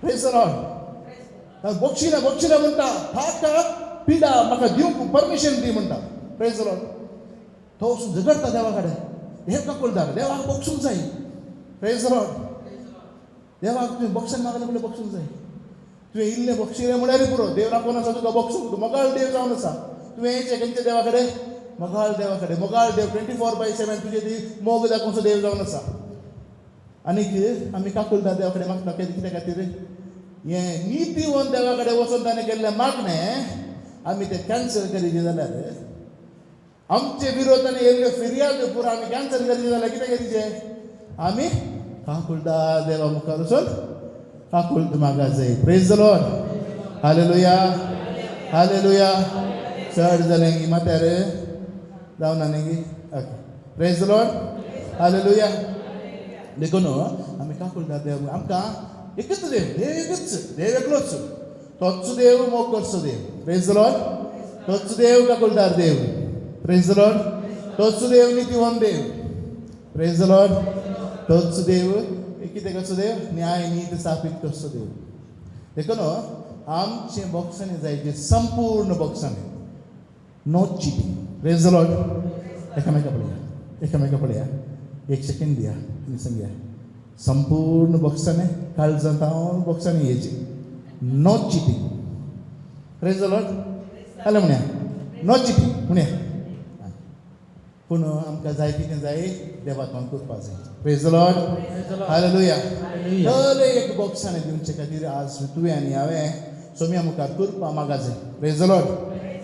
Praise the Lord. बक्षिना म्हणटा. ताका पिडा म्हाका दिवंक परमिशन दी म्हणटा. Praise the Lord. तो वचून झगडटा देवा कडेन. हे काकुळदार देवाक बक्षूंक जाय. Praise the Lord. देवाक तुवें बक्षण मागलें म्हणल्यार बक्षूंक जाय. तुवें इल्लें बक्षिलें म्हळ्यार पुरो. देव राखून आसा तुका बक्षूंक. तूं मोगाळ देव जावन आसा. तुवें येचें खंयच्या देवा कडेन? मोगाळ देवा कडेन. मोगाळ देव 24/7 तुजें ती मोग दाखोवचो देव जावन आसा. आनीक आमी काकुळदार देवा कडेन मागता कित्या खातीर? हें नितीवंत देवा कडेन वचून ताणें केल्लें मागणें आमी तें कॅन्सल करीत जाल्यार आमचे विरोधान येयल्ल्यो फिर्याद पुरो आमी कॅन्सल करीत जाल्यार कितें करीचें? आमी काकुळदार देवा मुखार वचून काकुळद मागूंक जाय. Praise the lord. Hallelujah. Hallelujah. चड जालें गी माथ्यार जावना न्ही गी. Okay. Praise the lord. Hallelujah. देखून आमी काकुळदार देव आमकां एकच देव. देव एकच. देव एकलोच. तोच देव मोग करचो देव. Praise the lord. तोच देव काकुलदार देव. Praise the lord. तोच देव नितीवन देव. Praise the lord. तोच देव कितें करचो देव न्याय नीत स्थापीत करचो देव. देखून आमचे बॉक्सांनी जायचे संपूर्ण बॉक्सांनी no cheating. Praise the lord. एकामेका पळया एक सेकंड दिया आनी सांगया संपूर्ण बॉक्सांनी काळजांत हांव बॉक्सांनी येचे no cheating. Praise the lord. हाले म्हणया नो चिटींग म्हणया. पूण आमकां जाय कितें जाय देवात्मान करपा जाय. Praise the lord. हालेलुया. दर एक बॉक्सांनी दिवचे खातीर आज तुवें आनी हांवें सोम्या मुखार करपा मागा जाय. Praise the lord.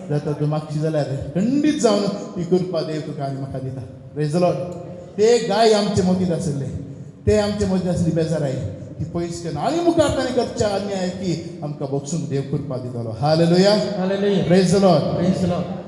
जर तर तूं मागशी जाल्यार खंडीत जावन ती करपा देव तुका आनी म्हाका दिता. Praise the Lord. ते गाय आमचे मतींत आशिल्ले ते आमचे मतींत आसली बेजाराय ती पयस केन्ना आनी मुखार ताणें करच्या अन्याय की आमकां बॉक्सूंक देव करपा दितालो. Hallelujah. Hallelujah. Praise the Lord. Praise the Lord.